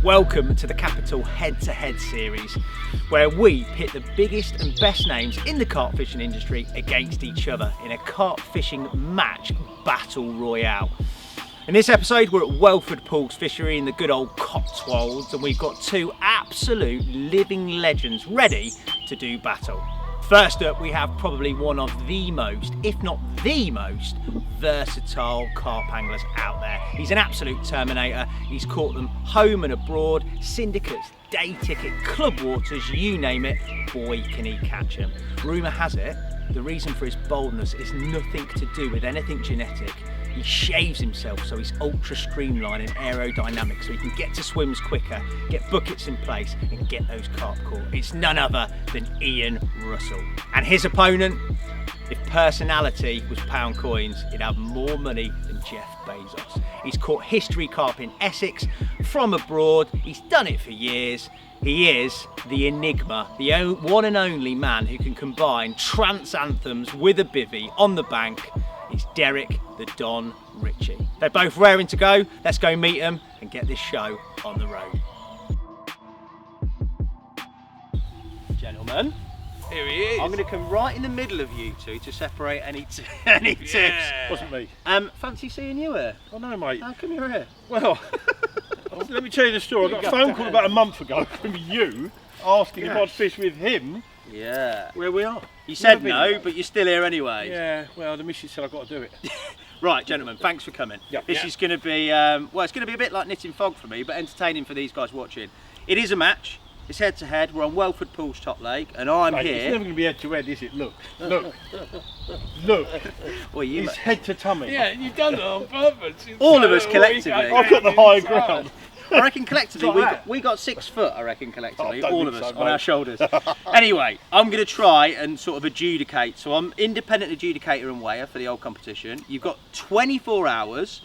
Welcome to the Capital Head-to-Head series, where we pit the biggest and best names in the carp fishing industry against each other in a carp fishing match battle royale. In this episode, we're at Welford Pools Fishery in the good old Cotswolds, and we've got two absolute living legends ready to do battle. First up, we have probably one of the most, if not the most, versatile carp anglers out there. He's an absolute terminator. He's caught them home and abroad, syndicates, day ticket, club waters, you name it, boy can he catch them. Rumour has it, the reason for his boldness is nothing to do with anything genetic. He shaves himself so he's ultra streamlined and aerodynamic so he can get to swims quicker, get buckets in place and get those carp caught. It's none other than Russel. And his opponent, if personality was pound coins, he'd have more money than Jeff Bezos. He's caught history carp in Essex from abroad. He's done it for years. He is the enigma, the one and only man who can combine trance anthems with a bivvy on the bank. It's Derek the Don Ritchie. They're both raring to go. Let's go meet them and get this show on the road. Gentlemen, here he is. I'm going to come right in the middle of you two to separate any tips. Wasn't me. Fancy seeing you here? Oh no, mate. How come you're here? Well, let me tell you the story. I got a phone call about a month ago from you asking if I'd fish with him. Yeah. Where we are. You said no, but you're still here anyway. Yeah, well, the missus said I've got to do it. Right, gentlemen, thanks for coming. Yep. This is going to be, well, it's going to be a bit like knitting fog for me, but entertaining for these guys watching. It is a match. It's head to head. We're on Welford Pools Top Lake, and I'm Mate, here. It's never going to be head to head, is it? Look, look, look. Well, It's head to tummy. Yeah, you've done it on purpose. All of us collectively. I've got the high ground. I reckon collectively we got 6 foot, I reckon collectively, I don't all of think us so, on mate. our shoulders. Anyway, I'm going to try and sort of adjudicate. So I'm independent adjudicator and weigher for the old competition. You've got 24 hours.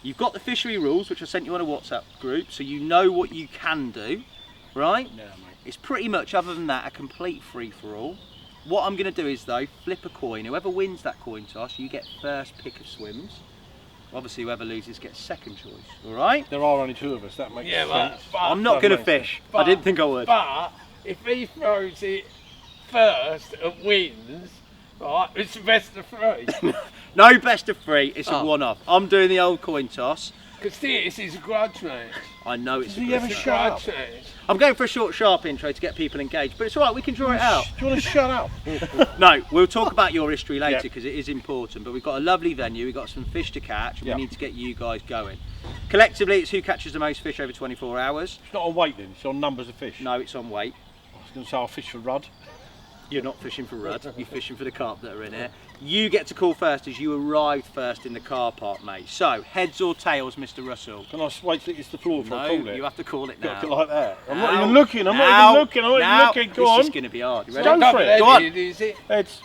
You've got the fishery rules, which I sent you on a WhatsApp group, so you know what you can do, right? Yeah, mate. It's pretty much, other than that, a complete free-for-all. What I'm going to do is, though, flip a coin. Whoever wins that coin toss, you get first pick of swims. Obviously, whoever loses gets second choice, all right? There are only 2 of us, that makes sense. But I'm not going to fish. I didn't think I would. But if he throws it first and wins, right, it's the best of 3. No best of 3, it's a one-off. I'm doing the old coin toss. Because this is a grudge match. I know it's a Does he grudge. ever It's a shut up? grudge match. I'm going for a short, sharp intro to get people engaged, but it's all right, we can draw it out. Do you want to shut up? No, we'll talk about your history later Yeah. because it is important, but we've got a lovely venue, we've got some fish to catch, and Yeah. we need to get you guys going. Collectively, it's who catches the most fish over 24 hours. It's not on weight then, it's on numbers of fish. No, it's on weight. I was going to say I'll fish for rudd. You're not fishing for rudd, you're fishing for the carp that are in here. You get to call first as you arrived first in the car park, mate. So, heads or tails, Mr. Russell? Can I wait till it hits the floor before I call No, it? you have to call it Got now. to like that. I'm not Now, even looking, I'm now, not even looking, I'm not now. even looking. Go This is on. going to be hard. You ready? Go for it. Go on. Is it? Heads.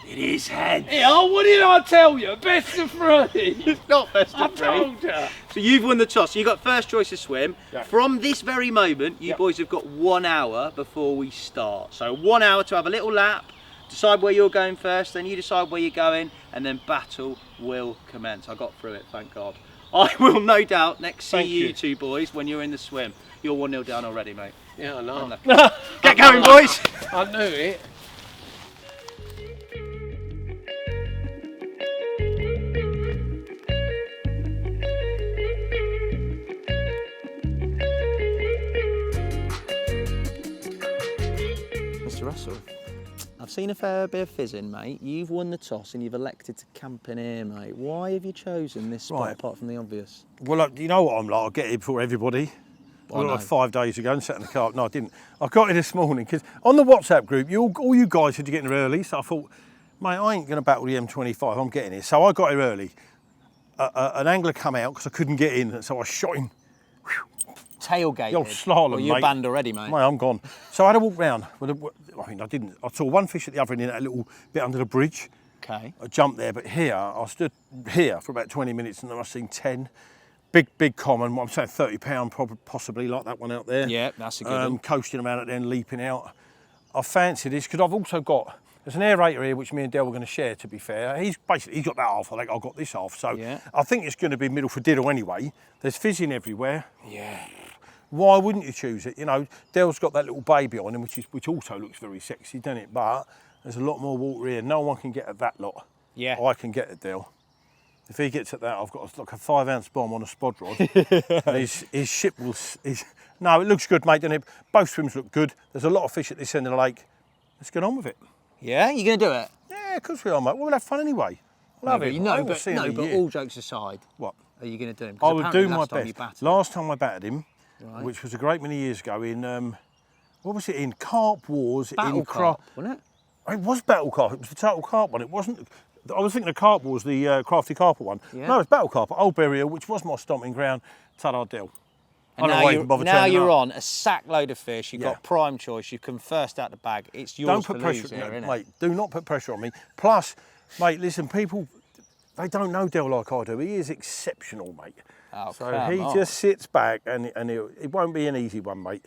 It is heads. Yeah, oh, what did I tell you? Best of 3. It's not best I of 3. told you. So you've won the toss. So you got first choice of swim. Yeah. From this very moment, you Yeah. boys have got 1 hour before we start. So 1 hour to have a little lap, decide where you're going first, then you decide where you're going, and then battle will commence. I got through it, thank God. I will no doubt next see Thank you you. two boys when you're in the swim. You're 1-0 down already, mate. Yeah, I know. Get going, boys. I knew it. Mr. Russell, I've seen a fair bit of fizzing, mate. You've won the toss and you've elected to camp in here, mate. Why have you chosen this spot Right. apart from the obvious? Well, you know what I'm like, I'll get here before everybody. I got know. like 5 days ago and sat in the car. No, I didn't. I got here this morning because on the WhatsApp group, all you guys said you're getting here early. So I thought, mate, I ain't going to battle the M25. I'm getting here. So I got here early. An angler come out because I couldn't get in. And so I shot him. Tailgated. The old slalom, Well, you're mate. banned already, mate. Mate, I'm gone. So I had to walk round. I didn't. I saw one fish at the other end in that little bit under the bridge. Okay. I jumped there, but here, I stood here for about 20 minutes and then I've seen 10. Big common, I'm saying 30 pound, possibly like that one out there. Yeah, that's a good one. Coasting around at the end, leaping out. I fancy this because I've also got There's an aerator here which me and Dale were going to share, to be fair. He's got that half, I think I've got this half. So Yeah. I think it's going to be middle for diddle anyway. There's fizzing everywhere. Yeah. Why wouldn't you choose it? You know, Dale's got that little baby on him, which also looks very sexy, doesn't it? But there's a lot more water here. No one can get at that lot. Yeah. I can get at Dale. If he gets at that, I've got like a 5-ounce bomb on a spod rod. And his ship will... No, it looks good, mate, doesn't it? Both swims look good. There's a lot of fish at this end of the lake. Let's get on with it. Yeah, you going to do it? Yeah, of course we are, mate. We'll have fun anyway. Love it. But all jokes aside, What? are you going to do him? I would do my last time you best. batted. Last time I batted him, Right. which was a great many years ago in, what was it, in Carp Wars Battle in Carp, wasn't it? It was Battle Carp. It was the Total Carp one. It wasn't. I was thinking of Carp Wars, the Crafty Carper one. Yeah. No, it was Battle Carp at Old Burial, which was my stomping ground, Tullard. And now you're on a sack load of fish. You've Yeah. got prime choice. You can first out the bag. It's yours Don't to put lose pressure, here, innit? mate. Do not put pressure on me. Plus, mate, listen, people, they don't know Del like I do. He is exceptional, mate. Oh, So come he on. just sits back, and it won't be an easy one, mate.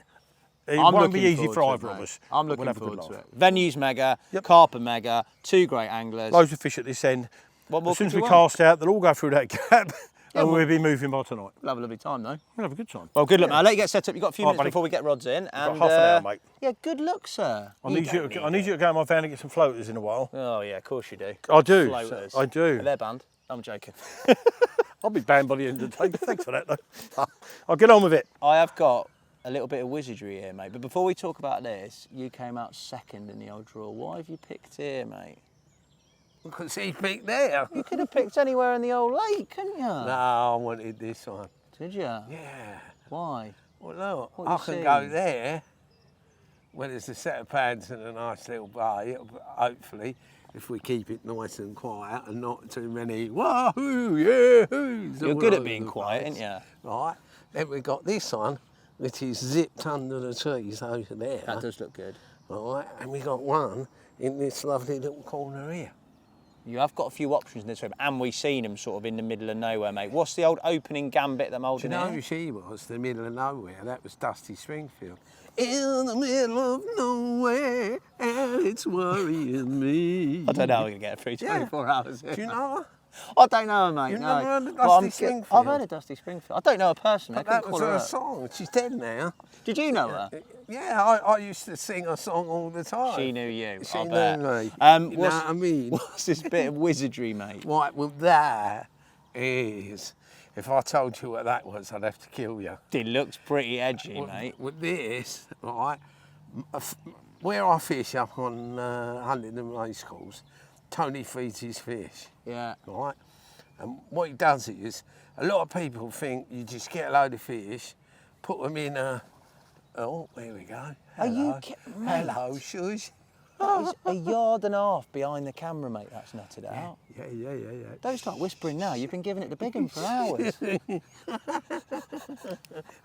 It I'm won't be looking easy forward for to it, either of mate. us. I'm We'll looking have a good forward to laugh. it. Venue's mega, Yep. Carp are mega, two great anglers. Loads of fish at this end. What more As soon as could we you want? cast out, they'll all go through that gap, and we'll be moving by tonight. We'll have a lovely time though. We'll have a good time. Well, good luck, man. I'll let you get set up. You've got a few All right, minutes buddy. before we get rods in. And, half an hour, mate. Yeah, good luck, sir. I need you to go in my van and get some floaters in a while. Oh, yeah, of course you do. I do. Floaters. I do. They're banned. I'm joking. I'll be banned by the end of the day. Thanks for that, though. I'll get on with it. I have got a little bit of wizardry here, mate. But before we talk about this, you came out second in the old draw. Why have you picked here, mate? Because he picked there. You could have picked anywhere in the old lake, couldn't you? No, I wanted this one. Did you? Yeah. Why? Well, look, What I you can see? go there when there's a set of pads and a nice little bay. Hopefully, if we keep it nice and quiet and not too many wahoo, yeah. You're good at being quiet, aren't you? Right. Then we've got this one, which is zipped under the trees over there. That does look good. Right. And we got one in this lovely little corner here. You have got a few options in this room, and we've seen them sort of in the middle of nowhere, mate. What's the old opening gambit that I'm Do you holding know here? who she was? The middle of nowhere. That was Dusty Springfield. In the middle of nowhere, and it's worrying me. I don't know how we're going to get through 24 hours. Do you know her? I don't know her, mate. You've no. never heard of But Dusty I've Springfield? heard of Dusty Springfield. I don't know her personally. But I that couldn't was call her her up. song. She's dead now. Did you know her? Yeah, I used to sing a song all the time. She knew you. She I knew bet. me. You know What's, what I mean? what's this bit of wizardry, mate? Right, well, that is... If I told you what that was, I'd have to kill you. It looks pretty edgy, mate. With this, right, where I fish up on Huntingdon Racecourse, Tony feeds his fish, Yeah. right? And what he does is, a lot of people think you just get a load of fish, put them in a... Oh, here we go. Are you Hello. kidding, mate? Hello, shush. That is a yard and a half behind the camera, mate. That's nutted out. Yeah. Don't start whispering now. You've been giving it the big one for hours.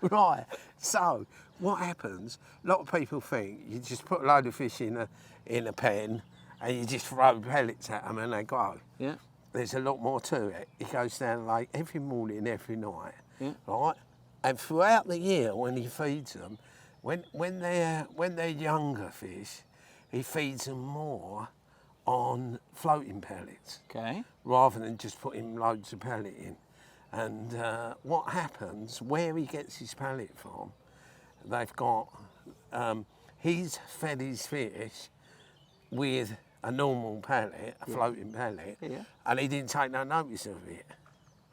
Right, so what happens, a lot of people think you just put a load of fish in a pen and you just throw pellets at them and they go. Yeah. There's a lot more to it. He goes down the lake every morning, every night, Yeah. right? And throughout the year when he feeds them, when they're younger fish, he feeds them more on floating pellets Okay. rather than just putting loads of pellet in. And what happens, where he gets his pellet from, they've got, he's fed his fish with a normal pellet, a floating pellet, Yeah. and he didn't take no notice of it.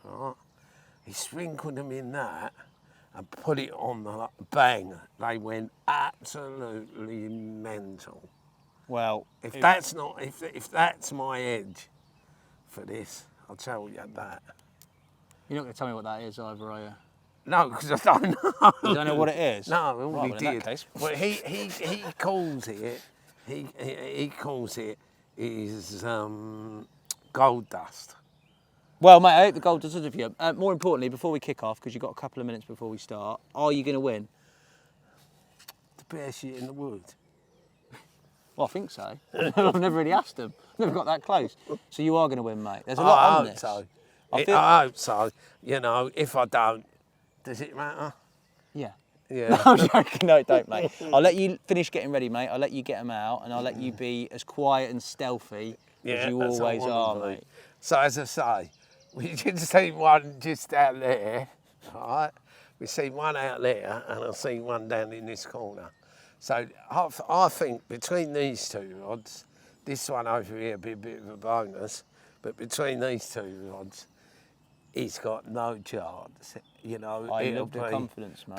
Right? He sprinkled them in that and put it on the bang. They went absolutely mental. Well, If that's my edge for this, I'll tell you that. you're not going to tell me what that is either, are you? No, because I don't know. You don't know what it is? No, all Right, he well, in that did. case. Well, he calls it. He calls it is gold dust. Well, mate, I hope the gold does it for you. More importantly, before we kick off, because you've got a couple of minutes before we start, are you going to win? The bear shit in the woods. Well, I think so. I've never really asked them. Never got that close. So you are going to win, mate. There's a lot I on hope this. so. I feel- I hope so. You know, if I don't, does it matter? Yeah. Yeah. No, I'm joking. No, don't, mate. I'll let you finish getting ready, mate. I'll let you get them out, and I'll let you be as quiet and stealthy as you that's always what I are, wanna be. mate. So as I say, we did see one just out there, right? We seen one out there, and I've seen one down in this corner. So I think between these two rods, this one over here be a bit of a bonus, but between these two rods, he's got no chance. You know, I it'll love the be- confidence, mate.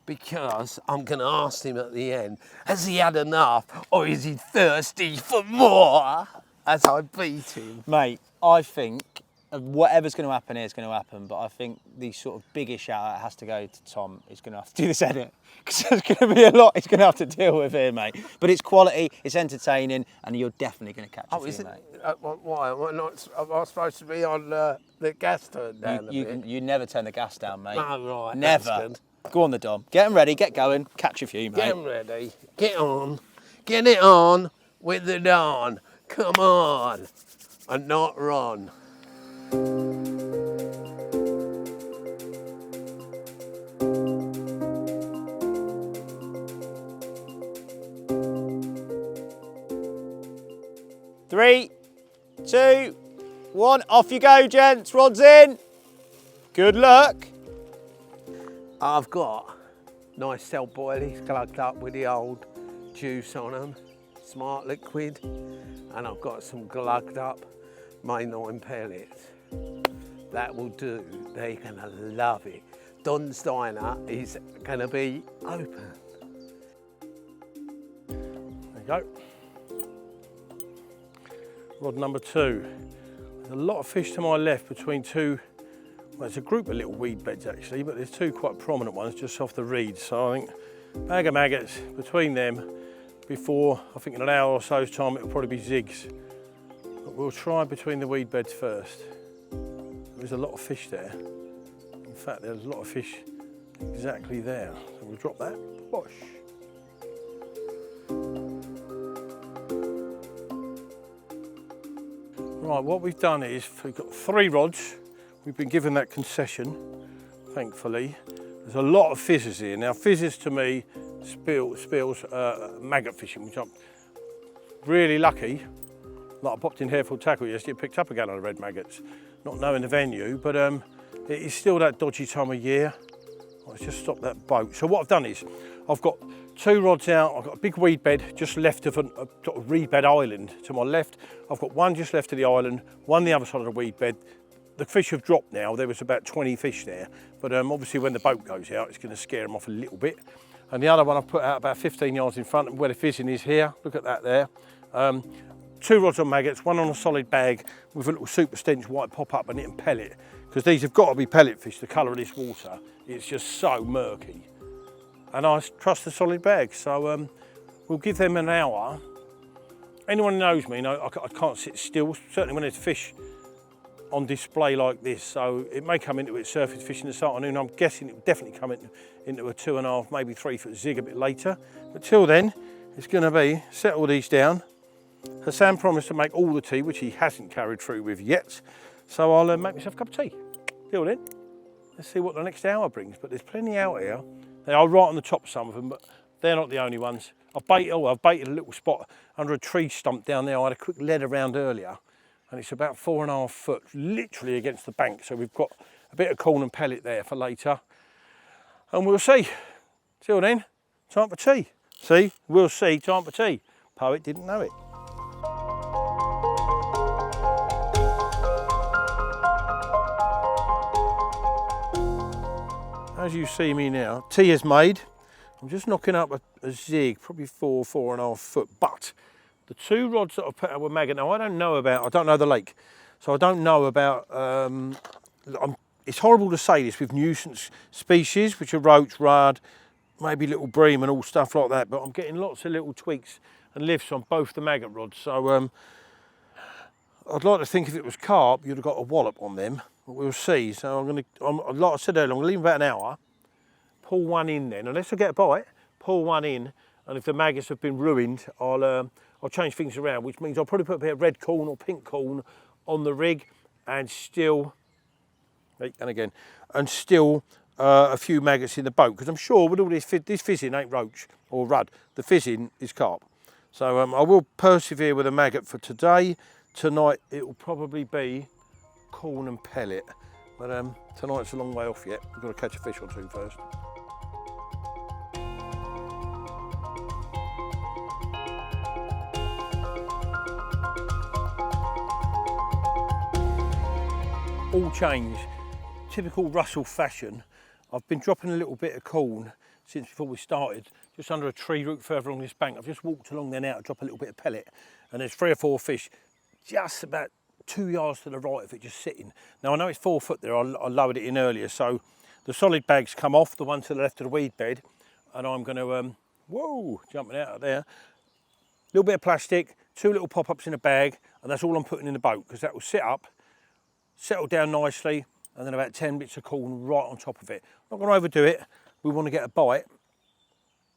Because I'm going to ask him at the end, has he had enough, or is he thirsty for more? As I beat him. Mate, I think whatever's going to happen here is going to happen, but I think the sort of biggest shout out has to go to Tom. He's going to have to do this edit, because there's going to be a lot he's going to have to deal with here, mate. But it's quality, it's entertaining, and you're definitely going to catch a few, Is it? mate. Why? Am I supposed to be on the gas turned down a bit? You never turn the gas down, mate. Oh, right. Never. That's good. Go on the Dom. Get them ready, get going, catch a few, mate. Get 'em ready. Get on. Get it on with the dawn. Come on. And not run. Three, 2, 1. Off you go, gents. Rods in. Good luck. I've got nice cell boilies glugged up with the old juice on them, Smart Liquid, and I've got some glugged up mainline pellets. That will do. They're gonna love it. Don's Diner is gonna be open. There you go. Rod number 2. There's a lot of fish to my left between two, well, it's a group of little weed beds actually, but there's two quite prominent ones just off the reeds. So I think bag of maggots between them before, I think in an hour or so's time, it'll probably be zigs. But we'll try between the weed beds first. There's a lot of fish there. In fact, there's a lot of fish exactly there. So we'll drop that. Bosh. Right, what we've done is we've got 3 rods. We've been given that concession, thankfully. There's a lot of fizzers here. Now, fizzers to me spills maggot fishing, which I'm really lucky. Like I popped in Harefield Tackle yesterday, picked up a gallon of red maggots, not knowing the venue, but it is still that dodgy time of year. Let's just stop that boat. So what I've done is, I've got 2 rods out, I've got a big weed bed just left of a sort of reed bed island to my left. I've got one just left of the island, one the other side of the weed bed. The fish have dropped now, there was about 20 fish there, but obviously when the boat goes out, it's going to scare them off a little bit. And the other one I've put out about 15 yards in front, and where the fishing is here, look at that there. 2 rods on maggots, one on a solid bag with a little super stench white pop-up and it and pellet, because these have got to be pellet fish, the colour of this water, it's just so murky. And I trust the solid bag, so we'll give them an hour. Anyone who knows me, I can't sit still, certainly when there's fish on display like this, so it may come into it surface fishing this afternoon. I'm guessing it will definitely come into a 2.5, maybe 3 foot zig a bit later. But till then, it's going to be set all these down. Hassan promised to make all the tea, which he hasn't carried through with yet, so I'll make myself a cup of tea. Till then, let's see what the next hour brings. But there's plenty out here. They are right on the top, some of them, but they're not the only ones. I've baited a little spot under a tree stump down there. I had a quick lead around earlier, and it's about 4.5 foot, literally against the bank. So we've got a bit of corn and pellet there for later. And we'll see. Till then, time for tea. See, we'll see, time for tea. Poet didn't know it. As you see me now, tea is made. I'm just knocking up a zig, probably 4.5 foot, but the 2 rods that I've put out with maggot, now I don't know the lake, so I don't know about, it's horrible to say this with nuisance species, which are roach, rudd, maybe little bream and all stuff like that, but I'm getting lots of little tweaks and lifts on both the maggot rods, so I'd like to think if it was carp, you'd have got a wallop on them, but we'll see. So like I said earlier, I'm gonna leave about an hour, pull one in then, unless I get a bite, pull one in, and if the maggots have been ruined, I'll change things around, which means I'll probably put a bit of red corn or pink corn on the rig and still a few maggots in the boat, because I'm sure with all this fizzing ain't roach or rudd, the fizzing is carp. So I will persevere with a maggot for today. Tonight it will probably be corn and pellet, but tonight's a long way off yet. We've got to catch a fish or two first. All change, typical Russel fashion. I've been dropping a little bit of corn since before we started, just under a tree root further along this bank. I've just walked along there now to drop a little bit of pellet, and there's 3 or 4 fish just about 2 yards to the right of it, just sitting. Now I know it's 4 foot there, I lowered it in earlier, so the solid bags come off, the one to the left of the weed bed, and I'm going to, whoa, jumping out of there. Little bit of plastic, 2 little pop-ups in a bag, and that's all I'm putting in the boat, because that will sit up, settle down nicely, and then about 10 bits of corn right on top of it. Not going to overdo it. We want to get a bite.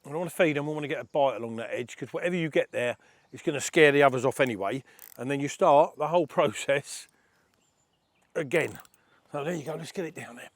I don't want to feed them, we want to get a bite along that edge, because whatever you get there, it's going to scare the others off anyway. And then you start the whole process again. So there you go, let's get it down there.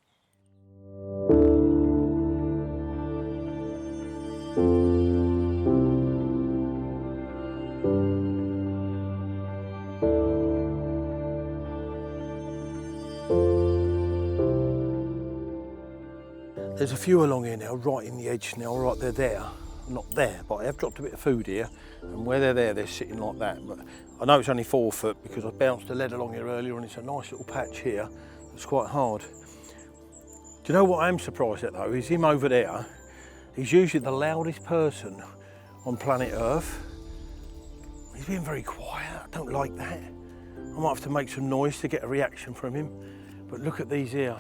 There's a few along here now, right in the edge now, right, they're there. Not there, but I have dropped a bit of food here, and where they're there, they're sitting like that. But I know it's only 4 foot because I bounced the lead along here earlier, and it's a nice little patch here. It's quite hard. Do you know what I am surprised at though? Is him over there. He's usually the loudest person on planet Earth. He's being very quiet. I don't like that. I might have to make some noise to get a reaction from him. But look at these here.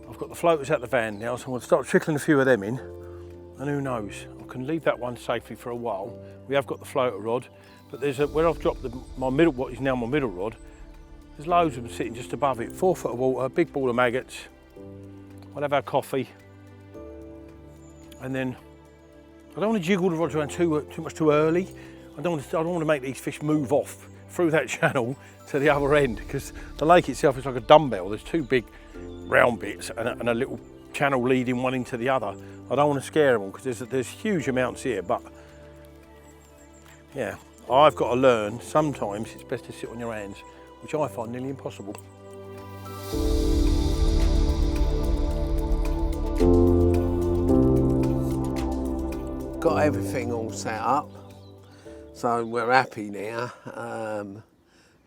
I've got the floaters out the van now, so I'm going to start trickling a few of them in, and who knows, I can leave that one safely for a while. We have got the floater rod, but there's where I've dropped what is now my middle rod, there's loads of them sitting just above it. 4 foot of water, big ball of maggots. We'll have our coffee, and then I don't want to jiggle the rods around too much too early. I don't want to make these fish move off through that channel to the other end, because the lake itself is like a dumbbell. There's 2 big round bits and a little channel leading one into the other. I don't want to scare them all, because there's huge amounts here, but yeah, I've got to learn sometimes it's best to sit on your hands, which I find nearly impossible. Got everything all set up, so we're happy now.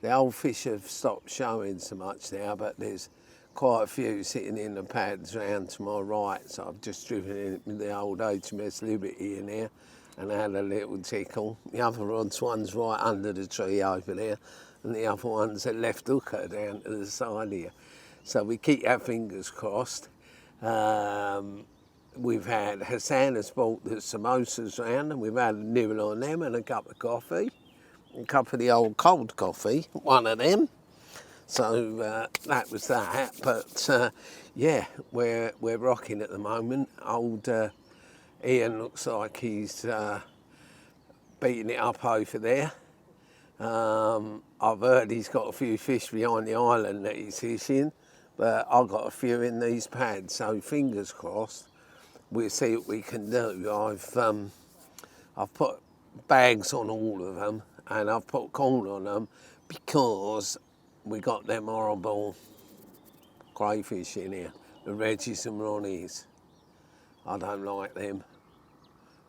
The old fish have stopped showing so much now, but there's quite a few sitting in the pads round to my right, so I've just driven in with the old HMS Liberty in there and had a little tickle. The other one's right under the tree over there, and the other one's a left hooker down to the side here. So we keep our fingers crossed. We've had Hassan has brought the samosas round, and we've had a nibble on them and a cup of coffee, a cup of the old cold coffee, one of them. So that was that, but yeah, we're rocking at the moment. Old Ian looks like he's beating it up over there. I've heard he's got a few fish behind the island that he's fishing, but I've got a few in these pads, so fingers crossed. We'll see what we can do. I've put bags on all of them, and I've put corn on them because we got them horrible crayfish in here, the Ritchies and Ronnies. I don't like them.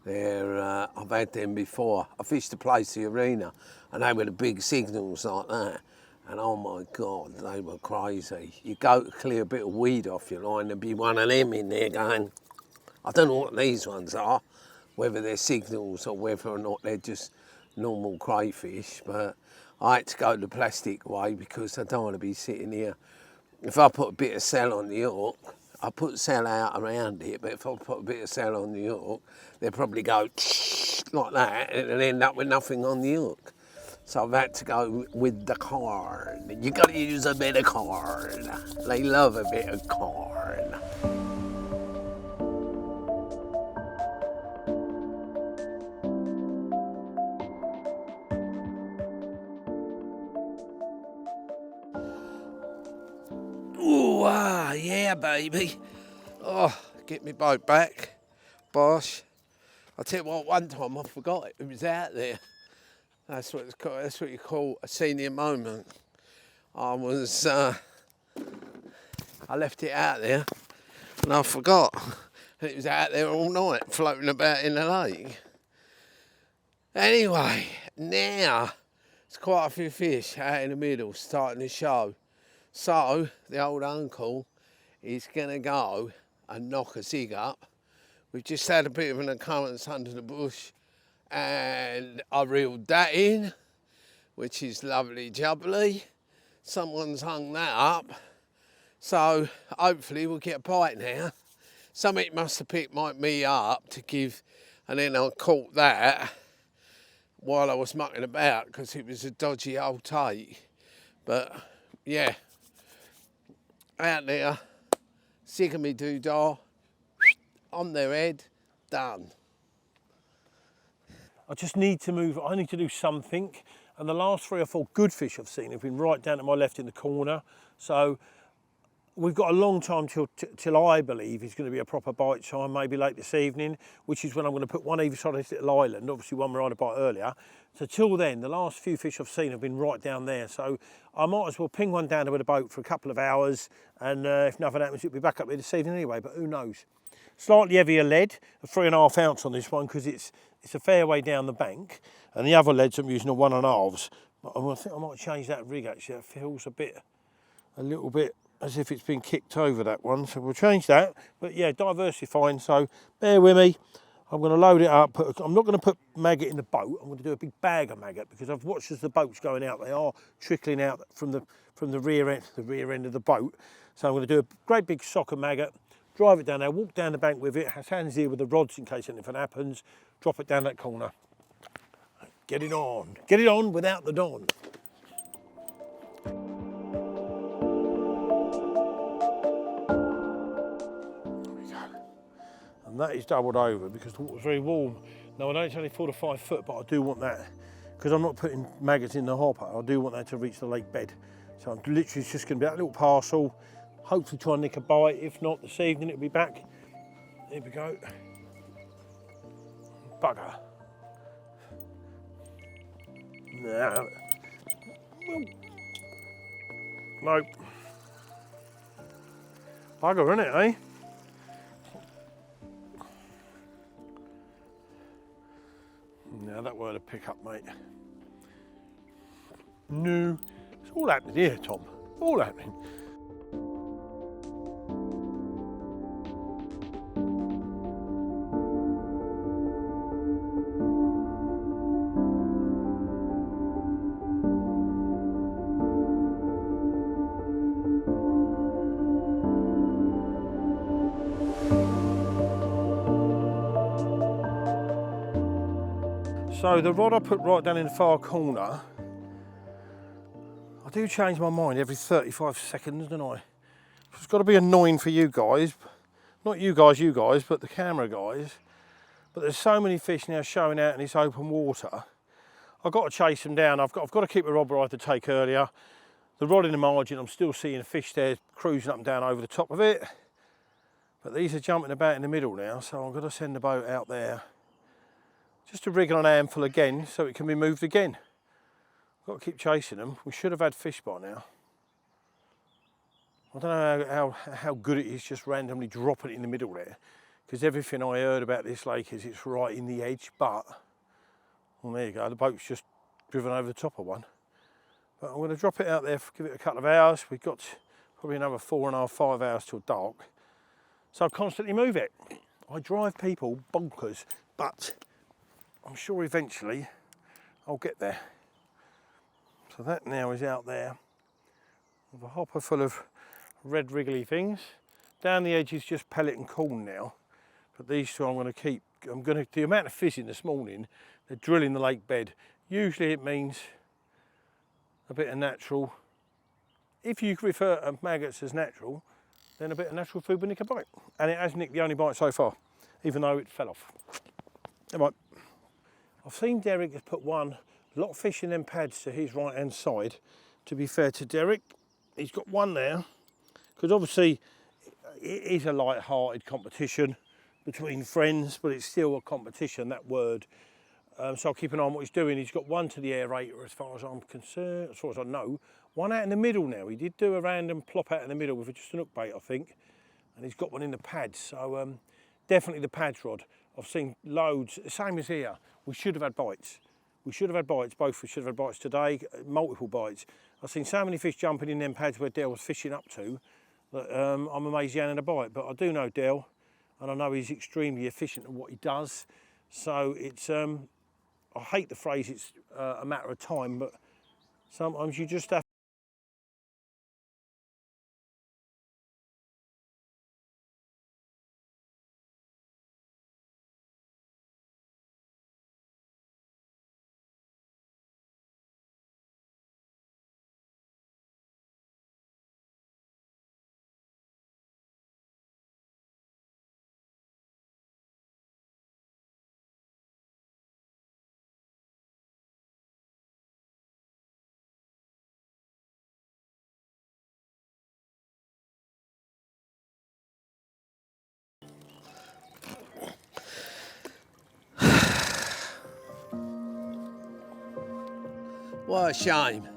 I've had them before. I fished the place, the arena, and they were the big signals like that. And oh my God, they were crazy. You go to clear a bit of weed off your line, there'd be one of them in there going, I don't know what these ones are, whether they're signals or whether or not they're just normal crayfish, but I had to go the plastic way because I don't want to be sitting here. If I put a bit of cell on the hook, I put cell out around it, but if I put a bit of cell on the hook, they'll probably go like that and it'll end up with nothing on the hook. So I've had to go with the card. You got to use a bit of card. They love a bit of card. Ooh, yeah, baby. Oh, get my boat back, bosh. I'll tell you what, one time I forgot it was out there. That's what it's called, that's what you call a senior moment. I left it out there and I forgot. And it was out there all night, floating about in the lake. Anyway, now there's quite a few fish out in the middle starting to show. So the old uncle is gonna go and knock a zig up. We've just had a bit of an occurrence under the bush and I reeled that in, which is lovely jubbly. Someone's hung that up. So hopefully we'll get a bite now. Something must have picked me up to give, and then I caught that while I was mucking about because it was a dodgy old take. But yeah, out there, sick of me doodah, on their head, done. I just need to move, I need to do something. And the last 3 or 4 good fish I've seen have been right down to my left in the corner. So we've got a long time till I believe it's going to be a proper bite time, maybe late this evening, which is when I'm going to put one either side of this little island, obviously one where I had a bite earlier. So till then, the last few fish I've seen have been right down there. So I might as well ping one down with a boat for a couple of hours, and if nothing happens, it'll be back up here this evening anyway, but who knows. Slightly heavier lead, a 3.5 ounce on this one, because it's a fair way down the bank, and the other leads I'm using are 1.5s. But I think I might change that rig actually. It feels a little bit as if it's been kicked over, that one, so we'll change that. But yeah, diversifying, so bear with me. I'm going to load it up. I'm not going to put maggot in the boat. I'm going to do a big bag of maggot because I've watched as the boat's going out. They are trickling out from the rear end of the boat. So I'm going to do a great big sock of maggot, drive it down there, walk down the bank with it, has hands here with the rods in case anything happens, drop it down that corner. Get it on without the don. And that is doubled over because the water's very warm. Now I know it's only 4 to 5 foot, but I do want that, because I'm not putting maggots in the hopper, I do want that to reach the lake bed. So I'm literally just going to be that little parcel, hopefully try and nick a bite. If not, this evening it'll be back. Here we go. Bugger. No. Nope. Bugger, isn't it, eh? Now that weren't a pickup, mate. No. It's all happening here, Tom. All happening. So the rod I put right down in the far corner, I do change my mind every 35 seconds, don't I? It's got to be annoying for you guys, not you guys, but the camera guys. But there's so many fish now showing out in this open water. I've got to chase them down. I've got to keep the rod where I had to take earlier. The rod in the margin, I'm still seeing fish there cruising up and down over the top of it. But these are jumping about in the middle now, so I'm going to send the boat out there just to rig on an handful again so it can be moved again. I've got to keep chasing them. We should have had fish by now. I don't know how good it is just randomly dropping it in the middle there, because everything I heard about this lake is it's right in the edge, but, well, there you go, the boat's just driven over the top of one. But I'm going to drop it out there, give it a couple of hours. We've got probably another 4.5, 5 hours till dark. So I constantly move it. I drive people bonkers, but I'm sure eventually I'll get there. So that now is out there with a hopper full of red wriggly things. Down the edge is just pellet and corn now, but these two I'm going to keep. The amount of fishing this morning, they're drilling the lake bed. Usually it means a bit of natural. If you refer to maggots as natural, then a bit of natural food will nick a bite. And it has nicked the only bite so far, even though it fell off. Never mind. I've seen Derek has put a lot of fish in them pads to his right hand side. To be fair to Derek, he's got one there, because obviously it is a light-hearted competition between friends, but it's still a competition, that word. So I'll keep an eye on what he's doing. He's got one to the aerator as far as I'm concerned, as far as I know. One out in the middle now. He did do a random plop out in the middle with just an hook bait, I think. And he's got one in the pads. So definitely the pads rod. I've seen loads, same as here. We should have had bites. We should have had bites, both we should have had bites today, multiple bites. I've seen so many fish jumping in them pads where Dale was fishing up to that I'm amazed he hadn't a bite. But I do know Dale, and I know he's extremely efficient at what he does. So it's, I hate the phrase it's a matter of time, but sometimes you just have. What a shame.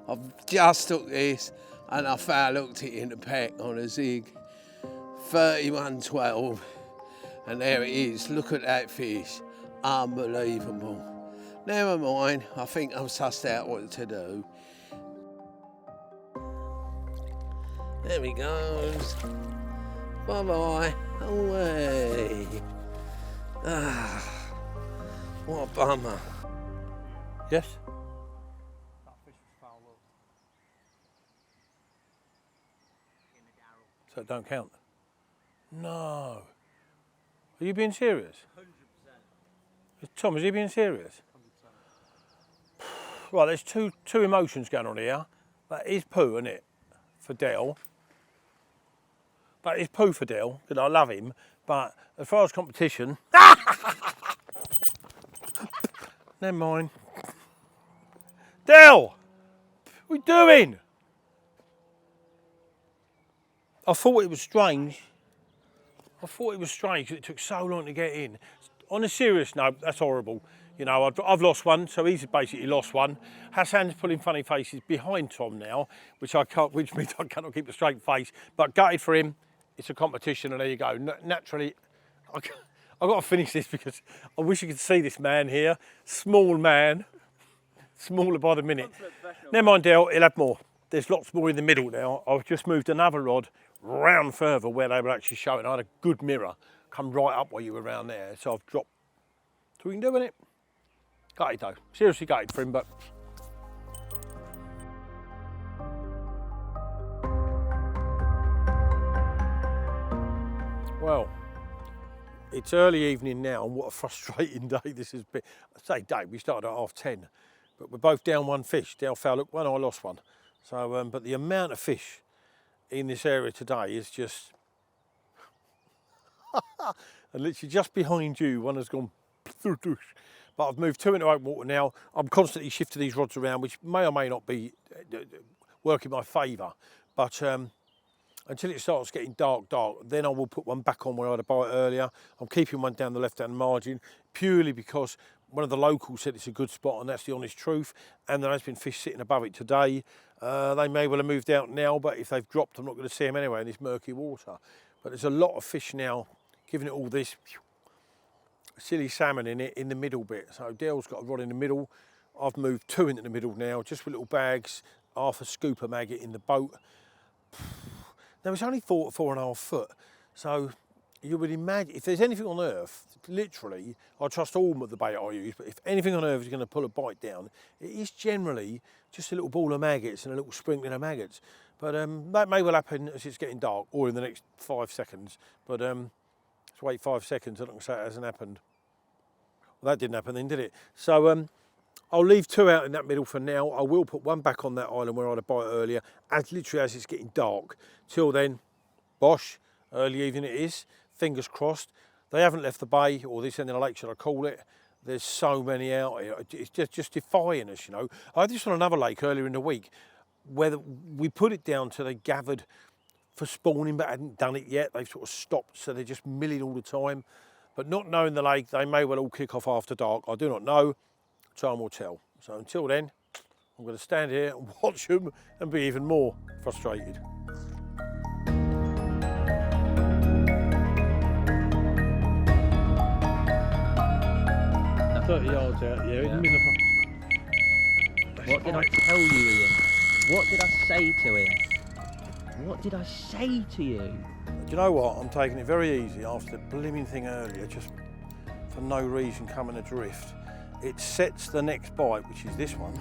I've just took this and I foul-hooked it in the pack on a zig. 31.12. And there it is. Look at that fish. Unbelievable. Never mind. I think I've sussed out what to do. There he goes. Bye-bye. Away. Ah, what a bummer. Yes? So it don't count? No. Are you being serious? 100%. Tom, is he being serious? 100%. Right, there's two emotions going on here. That is poo, isn't it? For Dale. That is poo for Dale, because I love him. But as far as competition, never mind. Dale, what are you doing? I thought it was strange. I thought it was strange because it took so long to get in. On a serious note, that's horrible. You know, I've lost one, so he's basically lost one. Hassan's pulling funny faces behind Tom now, which means I cannot keep a straight face. But gutted for him. It's a competition, and there you go. Naturally, I've got to finish this because I wish you could see this man here. Small man, smaller by the minute. Never mind, Dale, he'll have more. There's lots more in the middle now. I've just moved another rod round further where they were actually showing. I had a good mirror come right up while you were around there, so I've dropped. So we can do with it. Gutted though, seriously gutted for him, but. Well, it's early evening now, and what a frustrating day this has been. I say day, we started at 10:30, but we're both down one fish. Dale foul-hooked one, I lost one. So, but the amount of fish in this area today is just, and literally just behind you, one has gone, but I've moved two into open water now. I'm constantly shifting these rods around, which may or may not be working in my favour, but until it starts getting dark, then I will put one back on where I had a bite earlier. I'm keeping one down the left-hand margin, purely because one of the locals said it's a good spot, and that's the honest truth, and there has been fish sitting above it today. They may well have moved out now, but if they've dropped, I'm not going to see them anyway in this murky water. But there's a lot of fish now, giving it all this silly salmon in it in the middle bit. So Dale's got a rod in the middle. I've moved two into the middle now, just with little bags, half a scooper maggot in the boat. Now it's only 4.5 foot, so you would imagine, if there's anything on earth, literally, I trust all of the bait I use, but if anything on earth is going to pull a bite down, it is generally just a little ball of maggots and a little sprinkling of maggots. But that may well happen as it's getting dark, or in the next 5 seconds. But let's wait 5 seconds, I'm not going to say it hasn't happened. Well, that didn't happen then, did it? So I'll leave two out in that middle for now. I will put one back on that island where I had a bite earlier, literally as it's getting dark. Till then, bosh, early evening it is, fingers crossed. They haven't left the bay, or this end of the lake, should I call it. There's so many out here, it's just defying us, you know. I had this on another lake earlier in the week, where we put it down to they gathered for spawning but hadn't done it yet. They've sort of stopped, so they're just milling all the time. But not knowing the lake, they may well all kick off after dark. I do not know. Time will tell. So until then, I'm going to stand here and watch them and be even more frustrated. 30 yards out, yeah, in the middle of... What did I tell you, Ian? What did I say to him? What did I say to you? Do you know what? I'm taking it very easy after the blimmin' thing earlier, just for no reason coming adrift. It sets the next bite, which is this one.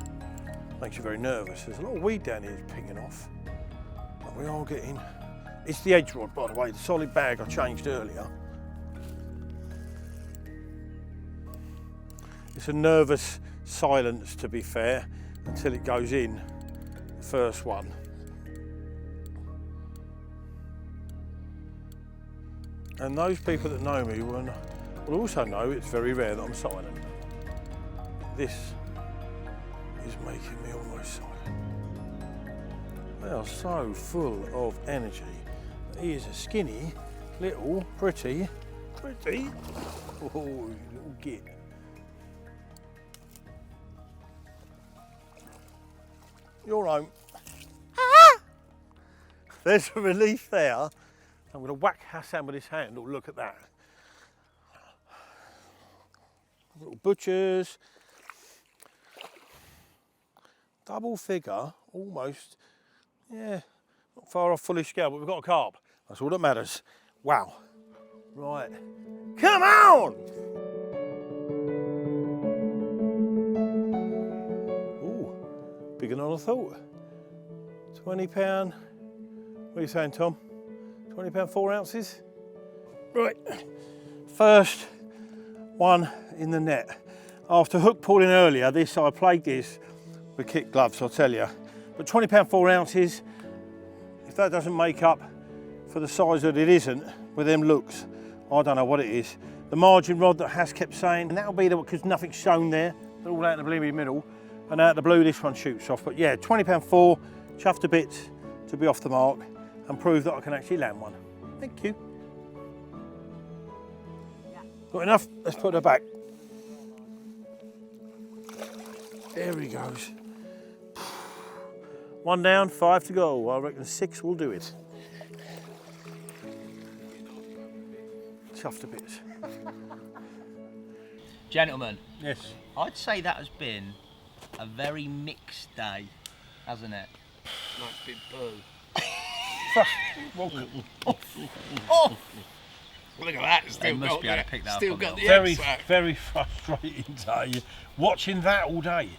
Makes you very nervous. There's a lot of weed down here pinging off. But we are getting... It's the edge rod, by the way, the solid bag I changed earlier. It's a nervous silence, to be fair, until it goes in, the first one. And those people that know me will also know it's very rare that I'm silent. This is making me almost silent. They are so full of energy. He is a skinny, little, pretty, oh, little git. You're home. There's a relief there. I'm going to whack Hassan with his hand. Oh, look at that. Little butchers. Double figure, almost. Yeah, not far off fully scale, but we've got a carp. That's all that matters. Wow. Right. Come on! Bigger than I thought. £20. What are you saying, Tom? £20, 4 ounces? Right. First one in the net. After hook pulling earlier, I played this with kit gloves, I'll tell you. But £20, 4 ounces, if that doesn't make up for the size that it isn't, with them looks, I don't know what it is. The margin rod that Has kept saying, and that'll be because nothing's shown there. They're all out in the blooming middle. And out of the blue, this one shoots off. But yeah, £20, 4, chuffed a bit to be off the mark and prove that I can actually land one. Thank you. Yeah. Got enough? Let's put her back. There he goes. 1 down, 5 to go. I reckon 6 will do it. Chuffed a bit. Gentlemen. Yes. I'd say that has been a very mixed day, hasn't it? Nice big boo. Oh! Look at that. They must be able to pick that still up. Got the Very, X-Rack. very frustrating day. Watching that all day.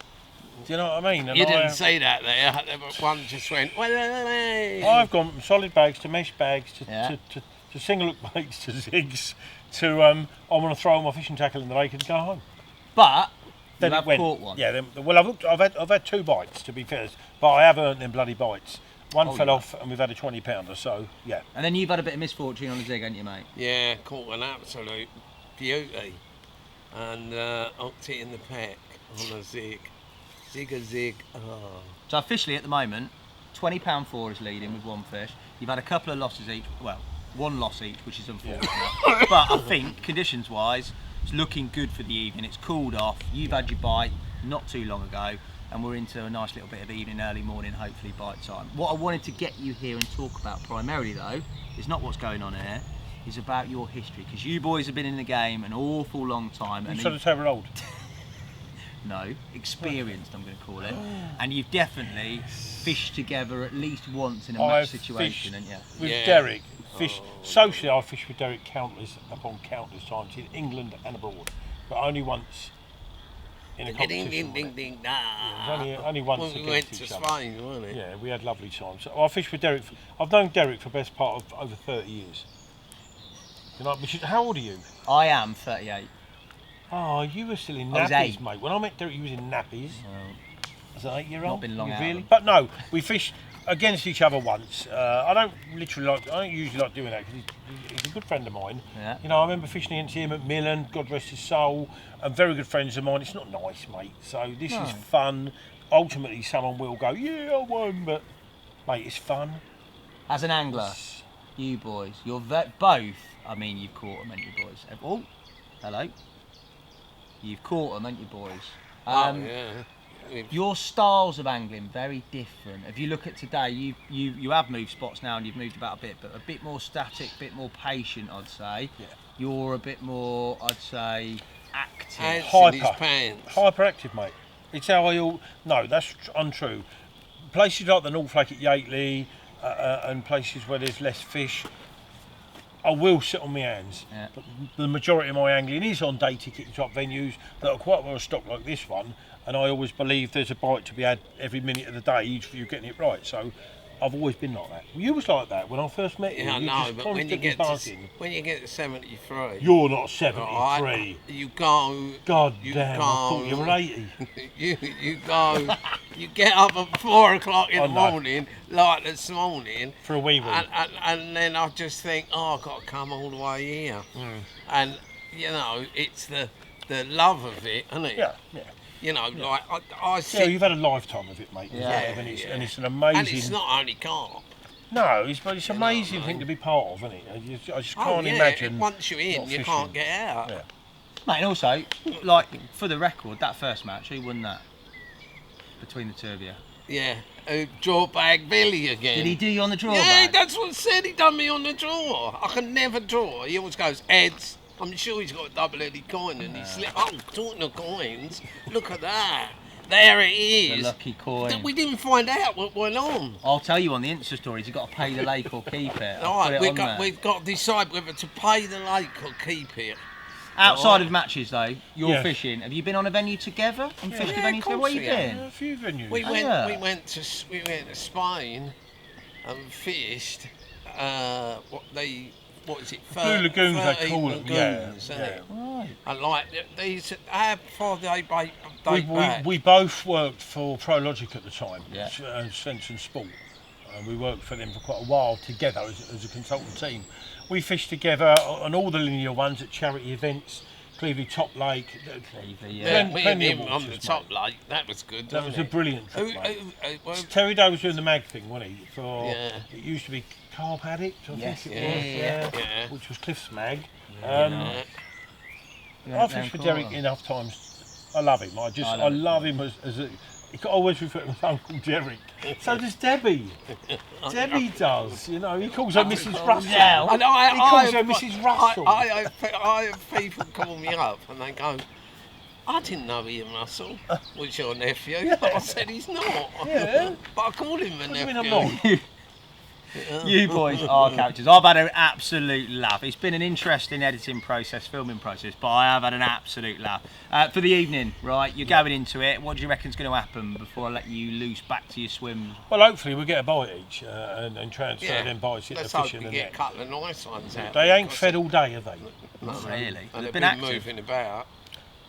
Do you know what I mean? And You didn't say that there. One just went. I've gone from solid bags to mesh bags to single look baits to zigs to I want to throw all my fishing tackle in the lake and go home. But Then you have caught one. Yeah. Well, I've had 2 bites to be fair, but I have earned them bloody bites. One fell off, and we've had a 20-pounder. So yeah. And then you've had a bit of misfortune on the zig, haven't you, mate? Yeah, caught an absolute beauty, and hooked it in the peck on a zig. Zig. Oh. So officially at the moment, £20, 4 is leading with 1 fish. You've had a couple of losses each. Well, 1 loss each, which is unfortunate. Yeah. But I think conditions-wise, it's looking good for the evening. It's cooled off. You've had your bite not too long ago, and we're into a nice little bit of evening, early morning, hopefully bite time. What I wanted to get you here and talk about primarily, though, is not what's going on here. Is about your history, because you boys have been in the game an awful long time. You sort of say we're old. No, experienced, I'm going to call it. And you've definitely fished together at least once in a match situation, haven't you? With Derek. Socially, I fished with Derek countless times in England and abroad, but only once in a competition. Only once we against went each to other. Spain, wasn't it? Yeah, we had lovely times. So I fished with Derek. I've known Derek for the best part of over 30 years. You know, how old are you? I am 38. Oh, you were still in I was nappies, 8. mate. When I met Derek, he was in nappies. As an 8-year-old. Not been long out. Really? But no, we fished against each other once. I don't usually like doing that because he's a good friend of mine. Yeah. You know, I remember fishing against him at Millen, God rest his soul, and very good friends of mine. It's not nice, mate. So this is fun. Ultimately, someone will go, yeah, I won, but mate, it's fun. As an angler, You boys, you're both. I mean, you've caught them, haven't you, boys? Oh, hello. You've caught them, haven't you, boys? Yeah. Your styles of angling very different. If you look at today, you have moved spots now and you've moved about a bit, but a bit more static, a bit more patient, I'd say. Yeah. You're a bit more, I'd say, active. Hyperactive, mate. It's how I all. No, that's untrue. Places like the North Lake at Yateley and places where there's less fish, I will sit on my hands. Yeah. But the majority of my angling is on day ticket type venues that are quite well stocked like this one, and I always believe there's a bite to be had every minute of the day if you're getting it right. So I've always been like that. You was like that when I first met you. Yeah, I know, but when you get to 73, you're not 73. You go. God damn! I thought you were 80. you go. You get up at 4 o'clock in the morning, like this morning, for a wee wee, and then I just think, oh, I've got to come all the way here, and you know, it's the love of it, isn't it? Yeah. You know, like I sit. Yeah, you've had a lifetime of it, mate. And it's an amazing. And it's not only carp. No, it's an amazing thing to be part of, isn't it? I just can't imagine. Once you're in, you can't get out. Yeah. Mate, and also, like, for the record, that first match, who won that? Between the two of you? Yeah, drawbag Billy again. Did he do you on the draw? Yeah, that's what I said. He done me on the draw. I can never draw. He always goes heads. I'm sure he's got a double-headed coin, and he slipped. Oh, talking of coins, look at that. There it is. The lucky coin. We didn't find out what went on. I'll tell you on the Insta stories. You've got to pay the lake or keep it. All right, we've got to decide whether to pay the lake or keep it. Outside of matches, though, you're fishing. Have you been on a venue together and fished a venue together? Where you been? A few venues. We went to Spain and fished. What is it? Blue Lagoons, they call them. Yeah. Right. And like these, how far they date back? We both worked for ProLogic at the time, Svensson Sport. We worked for them for quite a while together as a consultant team. We fished together on all the linear ones at charity events, Cleveland Top Lake. Plenty on the Top Lake, that was good. That was a brilliant trip. Terry Day was doing the mag thing, wasn't he? It used to be Carp Addict, I think it was, which was Cliff's mag. I fished for Derek enough times. I love him. I love him as a. He always refer to him as Uncle Derek. So does Debbie. Debbie does, you know. He calls her Mrs. Russell. And he calls her Mrs. Russell. I have people call me up and they go, I didn't know Ian Russell was your nephew. I said he's not. Yeah. But I called him a nephew. I'm not. You boys are characters. I've had an absolute laugh. It's been an interesting editing process, filming process, but I have had an absolute laugh. For the evening, right, you're going into it. What do you reckon's going to happen before I let you loose back to your swims? Well, hopefully we'll get a bite each and transfer them bites into the fishing. Let's hope we get a couple of nice ones out. They ain't fed all day, have they? Not really. And they've been active. Moving about.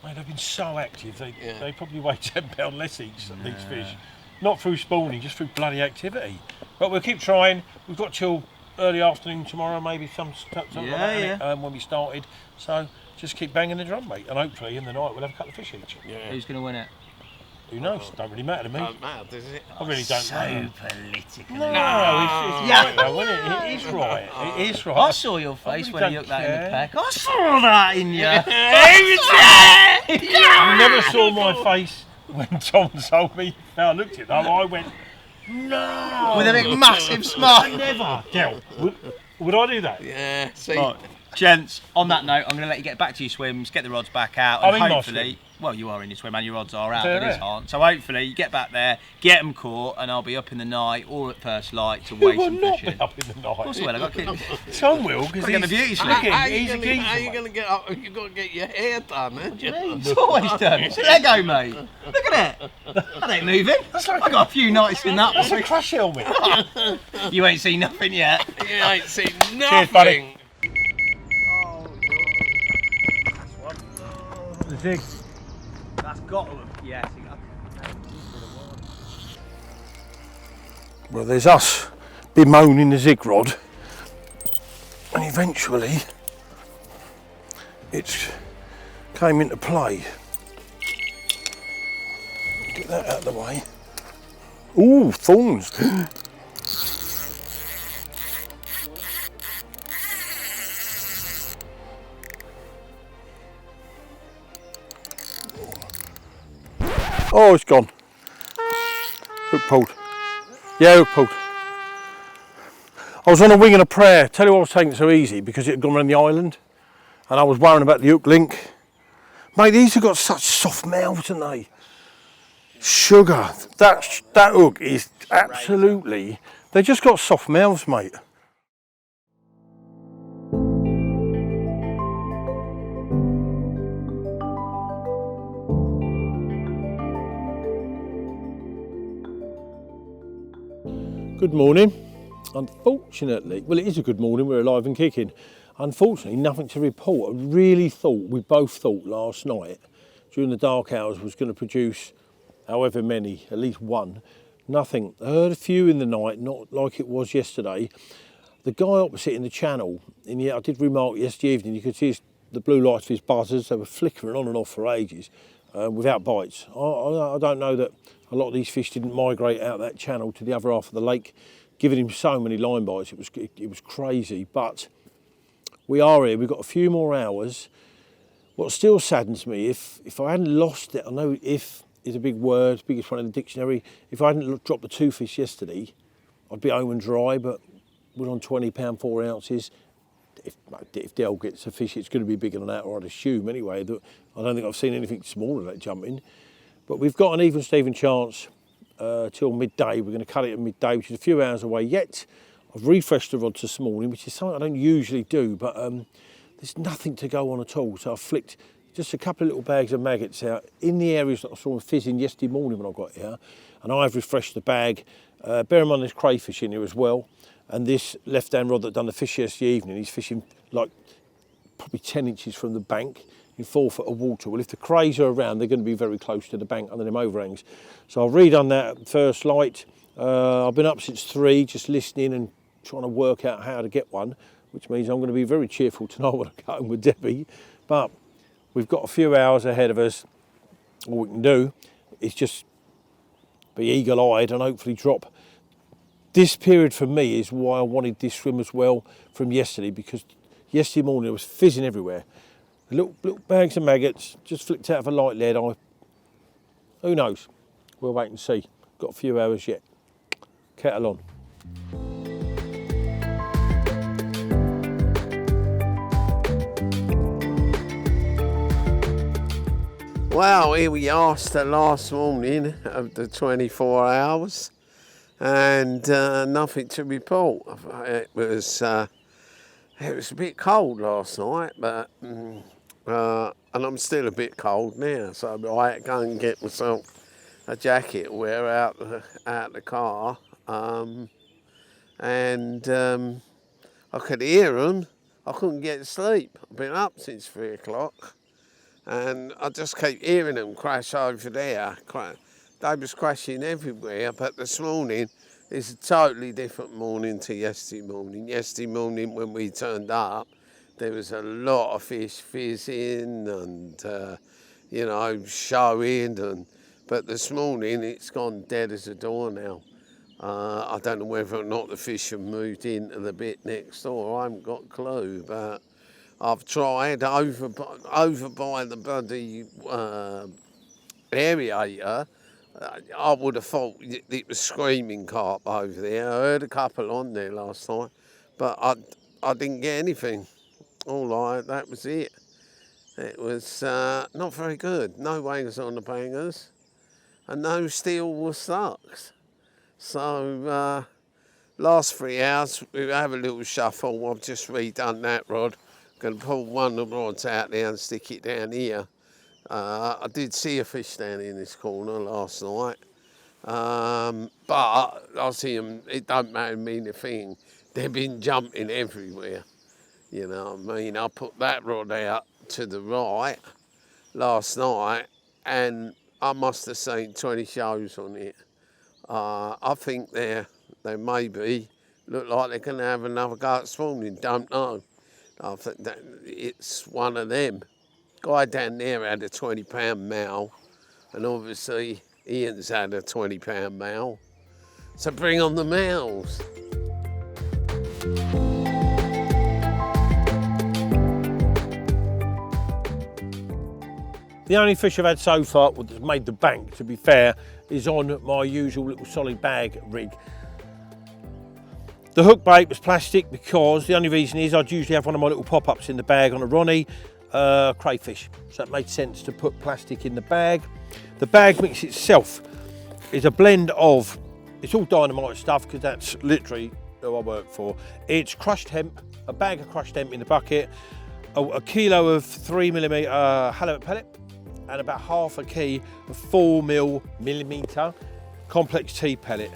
Mate, they've been so active. They probably weigh 10 pounds less each, these fish. Not through spawning, just through bloody activity. But we'll keep trying. We've got till early afternoon tomorrow, maybe something like that, when we started. So just keep banging the drum, mate. And hopefully in the night we'll have a couple of fish each. Yeah. Who's going to win it? Who knows? Don't really matter to me. Don't matter, does it? I really don't know. So political. No, it's right though, isn't it? It is right. It is right. I saw your face when you looked that in the pack. I saw that in you. You never saw my face when Tom told me. Now I looked at them, I went, no! With a big massive smile. Never. Del, would I do that? Yeah, see. Right. Gents, on that note, I'm going to let you get back to your swims, get the rods back out, and hopefully, well, you are in your swim and your rods are out, but his aren't. So hopefully you get back there, get them caught, and I'll be up in the night or at first light to wait some fishing. Be up in the night. Of course I will. I've got to keep... Tom will, because he's the beauty sleep. How are you going to get up? You've got to get your hair done, haven't you? It's always done. It's a Lego, mate. Look at it. That ain't moving. I've got a few nights in that. That's a crash helmet. You ain't seen nothing yet. You ain't seen nothing. Cheers, buddy. The zig. That's got to have, yes. Well, there's us bemoaning the zig rod, and eventually it came into play. Get that out of the way. Ooh, thorns. Oh, it's gone. Hook pulled. Yeah, hook pulled. I was on a wing and a prayer. Tell you what I was taking it so easy, because it had gone around the island and I was worrying about the hook link. Mate, these have got such soft mouths, haven't they? Sugar. That hook is absolutely... They just got soft mouths, mate. Good morning. Unfortunately, well, it is a good morning, we're alive and kicking. Unfortunately, nothing to report. I really thought, we both thought last night, during the dark hours, was going to produce however many, at least one. Nothing. I heard a few in the night, not like it was yesterday. The guy opposite in the channel, I did remark yesterday evening, you could see the blue lights of his buzzers, they were flickering on and off for ages, without bites. I don't know that a lot of these fish didn't migrate out that channel to the other half of the lake, giving him so many line bites. It was crazy, but we are here. We've got a few more hours. What still saddens me, if I hadn't lost it, I know if is a big word, biggest one in the dictionary. If I hadn't dropped the 2 fish yesterday, I'd be home and dry, but we're on 20 pound 4 ounces. If Dell gets a fish, it's going to be bigger than that, or I'd assume anyway. That I don't think I've seen anything smaller than that jumping. But we've got an even Steven chance till midday. We're going to cut it at midday, which is a few hours away yet. I've refreshed the rods this morning, which is something I don't usually do, but there's nothing to go on at all. So I've flicked just a couple of little bags of maggots out in the areas that I saw them fizzing yesterday morning when I got here. And I've refreshed the bag. Bear in mind there's crayfish in here as well. And this left-hand rod that done the fish yesterday evening, he's fishing like probably 10 inches from the bank in 4 foot of water. Well, if the crays are around, they're going to be very close to the bank under them overhangs. So I've redone that at first light. I've been up since 3, just listening and trying to work out how to get one, which means I'm going to be very cheerful tonight when I go home with Debbie. But we've got a few hours ahead of us. All we can do is just be eagle-eyed and hopefully drop. This period for me is why I wanted this swim as well from yesterday, because yesterday morning it was fizzing everywhere. Little bags of maggots, just flicked out of a light lead. Who knows? We'll wait and see. Got a few hours yet. Kettle on. Well, here we are, it's the last morning of the 24 hours and nothing to report. It was a bit cold last night, but and I'm still a bit cold now, so I had to go and get myself a jacket to wear out the car, and I could hear them. I couldn't get to sleep. I've been up since 3 o'clock. And I just keep hearing them crash over there. They was crashing everywhere, but this morning is a totally different morning to yesterday morning. Yesterday morning when we turned up, there was a lot of fish fizzing and, showing. But this morning it's gone dead as a door now. I don't know whether or not the fish have moved into the bit next door. I haven't got a clue, but I've tried over by the bloody aerator. I would have thought it was screaming carp over there. I heard a couple on there last night, but I didn't get anything. That was it. It was not very good. No wangers on the bangers, and no steel was sucks. So last 3 hours we have a little shuffle. I've just redone that rod. Going to pull one of the rods out there and stick it down here. I did see a fish down in this corner last night, but I see them. It don't matter mean a thing. They've been jumping everywhere. You know what I mean? I put that rod out to the right last night, and I must have seen 20 shows on it. I think they maybe look like they're going to have another go this morning. Don't know. I think that it's one of them. Guy down there had a 20-pound mal, and obviously Ian's had a 20-pound mal. So bring on the mals. The only fish I've had so far that's made the bank, to be fair, is on my usual little solid bag rig. The hook bait was plastic because the only reason is I'd usually have one of my little pop-ups in the bag on a Ronnie, crayfish. So it made sense to put plastic in the bag. The bag mix itself is a blend of, it's all dynamite stuff because that's literally who I work for. It's crushed hemp, a bag of crushed hemp in the bucket, a kilo of 3mm halibut pellet, and about half a key of 4mm complex T pellet.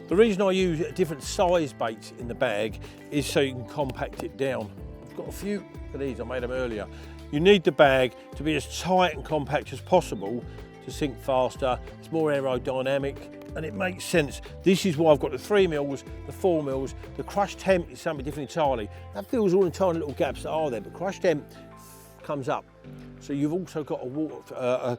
The reason I use different size baits in the bag is so you can compact it down. I've got a few of these, I made them earlier. You need the bag to be as tight and compact as possible to sink faster. It's more aerodynamic and it makes sense. This is why I've got the 3mm, the 4mm. The crushed hemp is something different entirely. That fills all the tiny little gaps that are there, but crushed hemp comes up. So you've also got a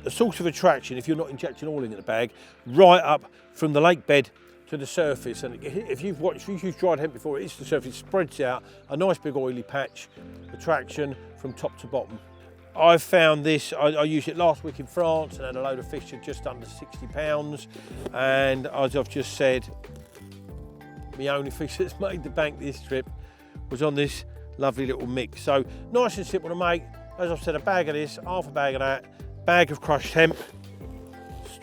source of attraction if you're not injecting oil into the bag, right up from the lake bed to the surface. And if you've used dried hemp before, it hits the surface, spreads out, a nice big oily patch, attraction from top to bottom. I've found this, I used it last week in France and had a load of fish of just under 60 pounds. And as I've just said, the only fish that's made the bank this trip was on this lovely little mix. So nice and simple to make. As I've said, a bag of this, half a bag of that, bag of crushed hemp.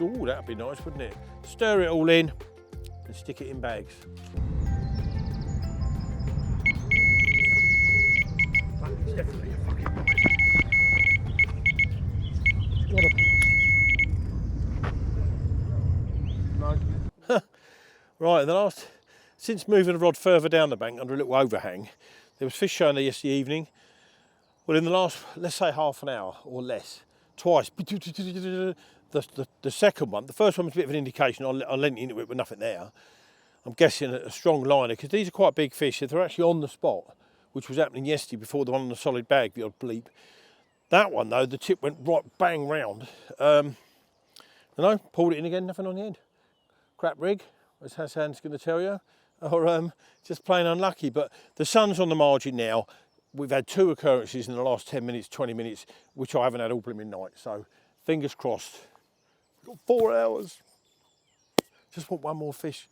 Ooh, that'd be nice, wouldn't it? Stir it all in and stick it in bags. It's definitely a fucking no. Right, since moving the rod further down the bank under a little overhang, there was fish showing there yesterday evening. Well, in the last, let's say half an hour or less, twice. The second one, the first one was a bit of an indication. I leant into it with nothing there. I'm guessing a strong liner, because these are quite big fish. If they're actually on the spot, which was happening yesterday before the one on the solid bag, the odd bleep. That one though, the tip went right bang round. Pulled it in again, nothing on the end. Crap rig, as Hassan's going to tell you, or just plain unlucky. But the sun's on the margin now. We've had 2 occurrences in the last 10 minutes, 20 minutes, which I haven't had all blooming night. So fingers crossed. Got 4 hours. Just want one more fish.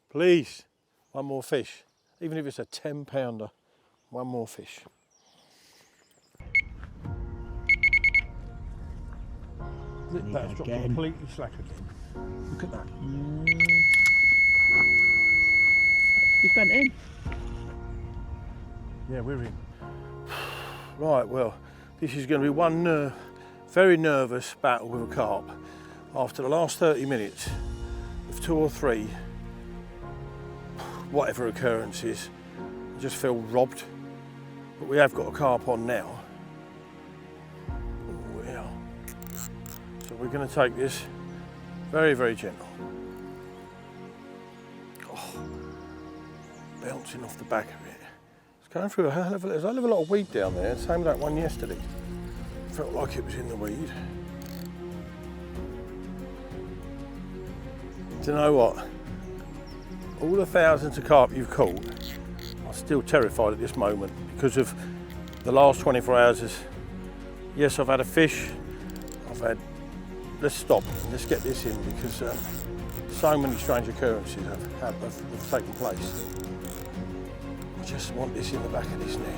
Please, one more fish. Even if it's a 10-pounder, one more fish. That's dropped completely slack again. Look at that. He's bent in. Yeah, we're in. Right, well, this is going to be one very nervous battle with a carp. After the last 30 minutes of 2 or 3, whatever occurrences, I just feel robbed. But we have got a carp on now. Oh, yeah. So we're going to take this very, very gentle. Oh, bouncing off the back of it. Going through there's a lot of weed down there, same with that one yesterday. Felt like it was in the weed. Do you know what? All the thousands of carp you've caught, I'm still terrified at this moment because of the last 24 hours. Yes, I've had a fish, let's stop, let's get this in because so many strange occurrences have taken place. I just want this in the back of this net.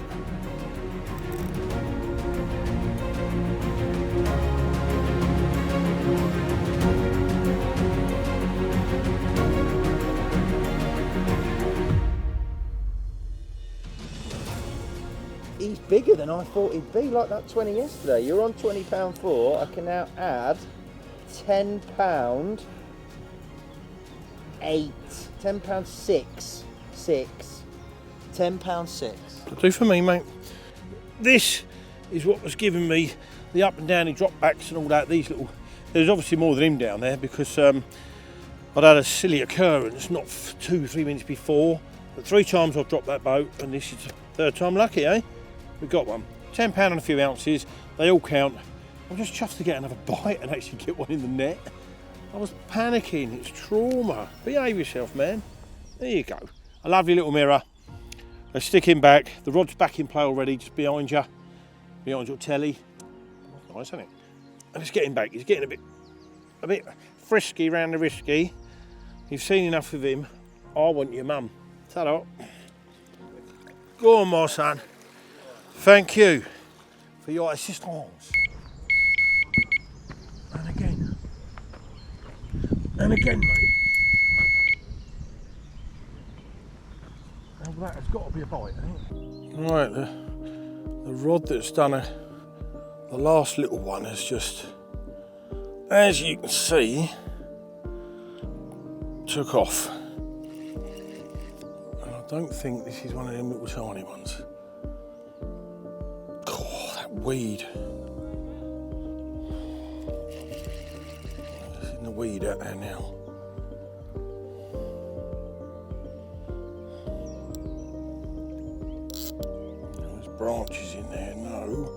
He's bigger than I thought he'd be, like that 20 yesterday. You're on £20.4. I can now add £10, 8, £10.6, 6. £10.6. That'll do for me, mate. This is what was giving me the up and downy drop backs and all that. These little, there's obviously more than him down there because I'd had a silly occurrence not 2-3 minutes before, but 3 times I've dropped that boat and this is the 3rd time lucky, eh? We got one. £10 and a few ounces, they all count. I'm just chuffed to get another bite and actually get one in the net. I was panicking, it's trauma. Behave yourself, man. There you go. A lovely little mirror. Let's stick him back. The rod's back in play already, just behind you. Behind your telly. Nice, isn't it? Let's get him back. He's getting a bit frisky round the risky. You've seen enough of him. I want your mum. Ta-da. Go on, my son. Thank you for your assistance. And again. And again, mate. Well, that has got to be a bite, hasn't it? Right, the rod that's done the last little one has just, as you can see, took off. And I don't think this is one of them little tiny ones. Oh, that weed. There's in the weed out there now. There's branches in there, no.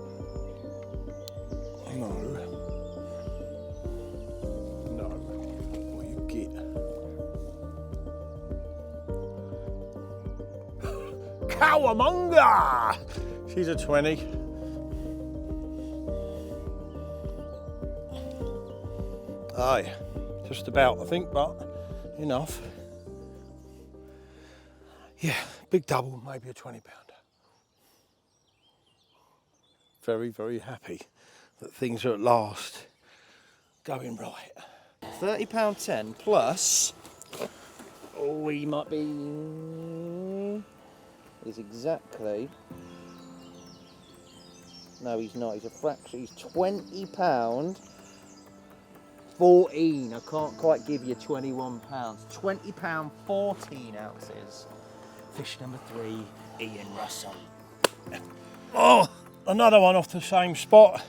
What you get? Cowamonga! She's a 20. Aye, just about, I think, but enough. Yeah, big double, maybe a 20 pounder. Very, very happy that things are at last going right. £30.10 plus. Oh, he might be. Is exactly. No, he's not. He's a fraction. He's £20. 14. I can't quite give you £21. £20, 14 ounces. Fish number 3, Ian Russel. Oh, another one off the same spot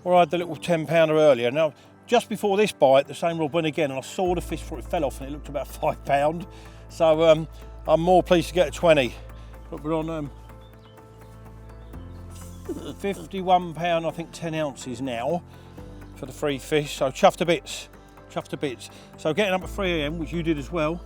where I had the little 10 pounder earlier. Now, just before this bite, the same rod went again, and I saw the fish before it fell off, and it looked about £5. So I'm more pleased to get a 20. But we're on £51, I think 10 ounces now for the 3 fish. So chuffed to bits, chuffed to bits. So getting up at 3 AM, which you did as well,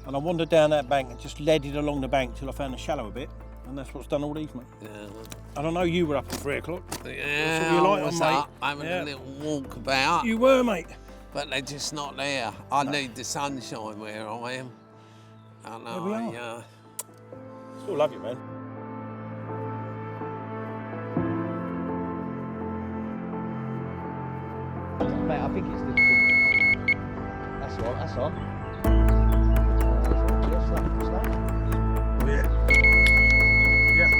and I wandered down that bank and just leaded along the bank till I found the shallow a bit, and that's what's done all these, mate. Yeah. And I know you were up at 3 o'clock. Yeah, That's what you like, I was mate. up having a little walk about. You were, mate. But they're just not there. I need the sunshine where I am. I know. There we are. Still love you, man. Mate, I think it's the. That's on. That's on. Yes, that's that. Yeah. Yeah.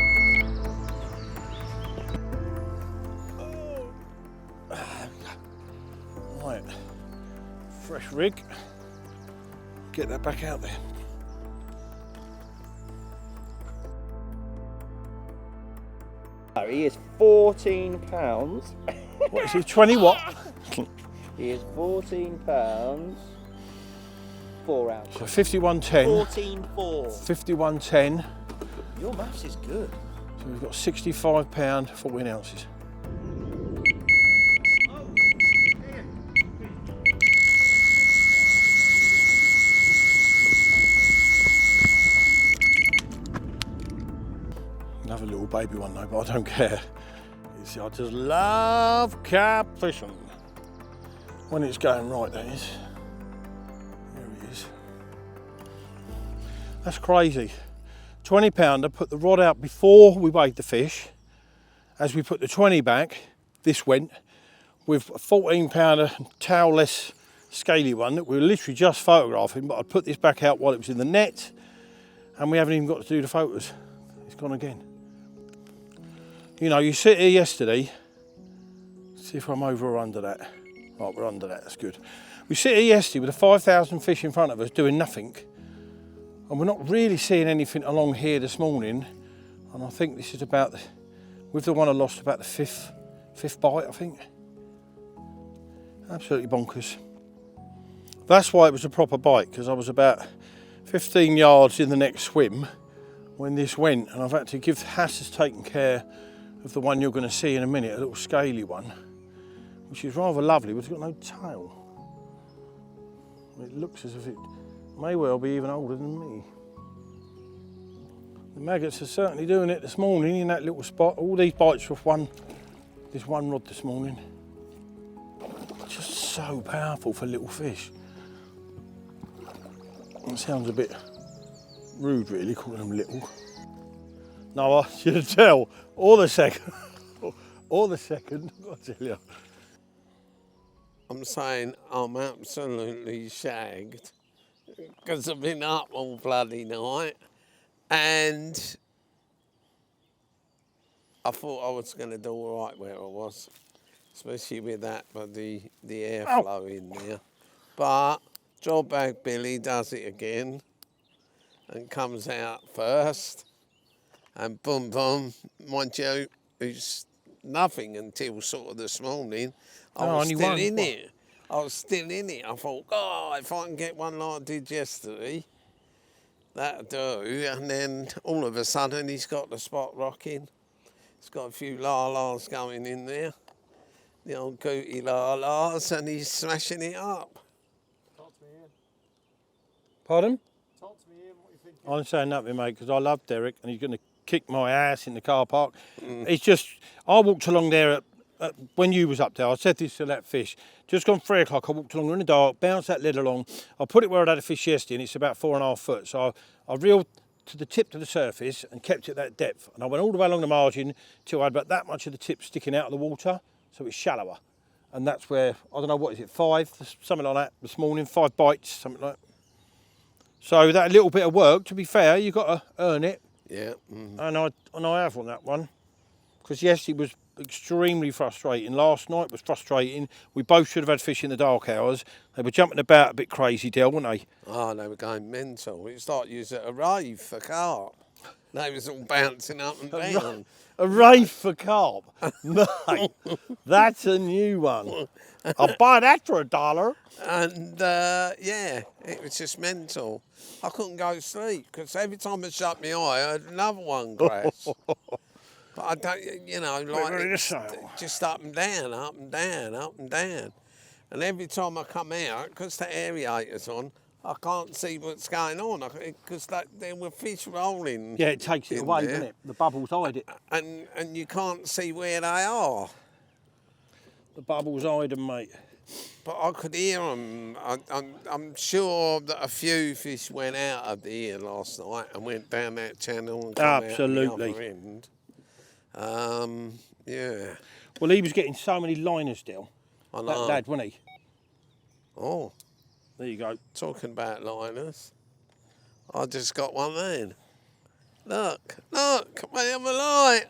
Right. Fresh rig. Get that back out there. He is £14. What is he? 20 what? He is £14. 4 ounces. So 51.10. 14.4. 51.10. Your maths is good. So we've got £65, 14 ounces. Another little baby one though, but I don't care. I just love carp fishing. When it's going right, that is. There he is. That's crazy. 20 pounder, put the rod out before we weighed the fish. As we put the 20 back, this went with a 14 pounder towel-less scaly one that we were literally just photographing, but I put this back out while it was in the net, and we haven't even got to do the photos. It's gone again. You know, you sit here yesterday, see if I'm over or under that. Right, we're under that, that's good. We sit here yesterday with a 5,000 fish in front of us doing nothing, and we're not really seeing anything along here this morning, and I think this is about, with the one I lost, about the fifth bite, I think. Absolutely bonkers. That's why it was a proper bite, because I was about 15 yards in the next swim when this went, and I've had to give Hass has taken care of the one you're going to see in a minute, a little scaly one, which is rather lovely, but it's got no tail. It looks as if it may well be even older than me. The maggots are certainly doing it this morning in that little spot. All these bites off this one rod this morning. so powerful for little fish. It sounds a bit rude, really, calling them little. No, I should tell. Or the second. Or the second, I've got to tell you. I'm saying I'm absolutely shagged because I've been up all bloody night and I thought I was going to do all right where I was, especially with that, but the airflow in there. But Jawbag Billy does it again and comes out first and boom, boom, mind you, it's nothing until sort of this morning. I was still in it. I was still in it. I thought, oh, if I can get one like I did yesterday, that'll do. And then all of a sudden, he's got the spot rocking. He's got a few la-las going in there. The old gooty la-las, and he's smashing it up. Talk to me, Ian. Pardon? Talk to me, Ian, what you think? I'm saying nothing, mate, because I love Derek and he's going to kick my ass in the car park. It's just, I walked along there when you was up there. I said this to that fish. Just gone 3 o'clock, I walked along in the dark, bounced that lid along. I put it where I'd had a fish yesterday and it's about 4.5 foot. So I reeled to the tip to the surface and kept it at that depth. And I went all the way along the margin till I had about that much of the tip sticking out of the water. So it's shallower. And that's where, I don't know, what is it, 5, something like that this morning, 5 bites, something like that. So that little bit of work, to be fair, you've got to earn it. Yeah. And I have on that one. Because yes, it was extremely frustrating. Last night was frustrating. We both should have had fish in the dark hours. They were jumping about a bit crazy, Del, weren't they? Oh, they were going mental. It's like you was at a rave for carp. They was all bouncing up and down. A rave for carp. Mate, that's a new one. I'll buy that for $1. And yeah, it was just mental. I couldn't go to sleep because every time I shut my eye, I had another one crash. But I don't, you know, like it's just up and down, up and down, up and down. And every time I come out, because the aerator's on, I can't see what's going on because there were fish rolling. Yeah, it takes it away, there. doesn't it? The bubbles hide it. And you can't see where they are. The bubbles hide them, mate. But I could hear them. I'm sure that a few fish went out of the ear last night and went down that channel and come Absolutely. out the other end. Yeah. Well, he was getting so many liners still. I know. That lad, wasn't he? Oh, There you go. talking about liners, I just got one then. Look, mate, I'm alive.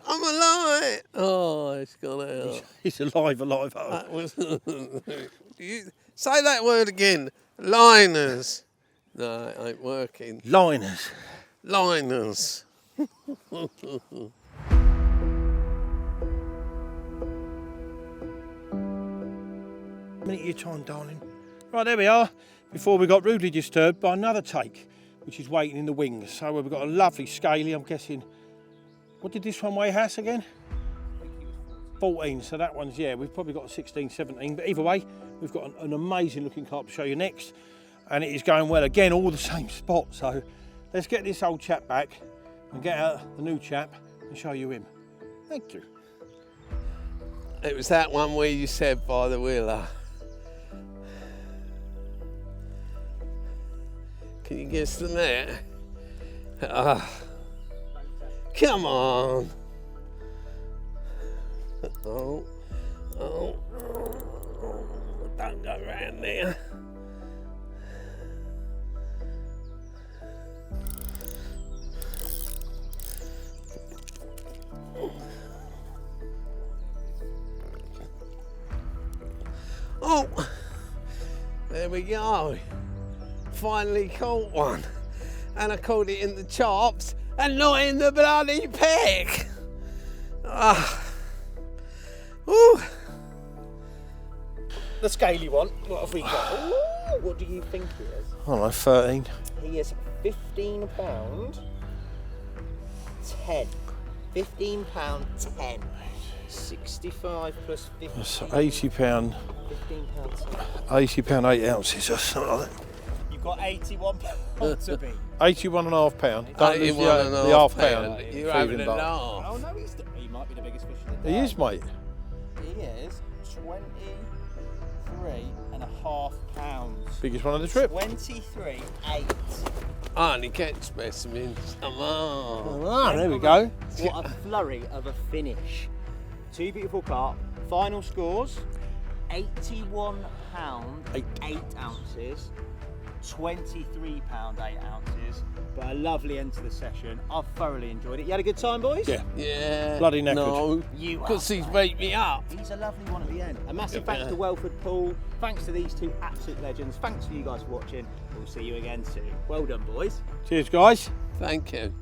Oh, it's gone out. He's alive. That was. You say that word again. Liners. No, it ain't working. Liners. Minute of your time, darling. Right, there we are. Before we got rudely disturbed by another take, which is waiting in the wings. So we've got a lovely scaly, I'm guessing. What did this one weigh, Hass, again? 14, so that one's, yeah, we've probably got a 16, 17, but either way, we've got an amazing looking carp to show you next, and it is going well. Again, all the same spot, so let's get this old chap back and get out the new chap and show you him. Thank you. It was that one where you said by the wheeler. Can you guess the net? Come on. Oh, don't go round there. Oh, there we go. Finally caught one. And I caught it in the chops and not in the bloody peck. Ooh. The scaly one, what have we got? Ooh, what do you think he is? I don't know, 13. He is £15 10. £15 10. 65 plus 50. That's £80. £15 £80, 8 ounces or something like that. You've got 81 pounds to beat. £81.5. Don't lose the £81.5 half pound. You're having feeding a bar. laugh. Oh no, he might be the biggest fish in the day. He is, mate. He is 23.5 pounds. Biggest one of the trip. 23.8. I only catch specimens. Come on. Ah, there we go. What a flurry of a finish. Two beautiful carp. Final scores: 81 pound 8 ounces, 23 pound 8 ounces. But a lovely end to the session. I've thoroughly enjoyed it. You had a good time, boys? Yeah. Yeah. Bloody knackered. No, You because are he's beat me up. He's a lovely one at the end. A massive thanks to Welford Pool. Thanks to these two absolute legends. Thanks for you guys for watching. We'll see you again soon. Well done, boys. Cheers, guys. Thank you.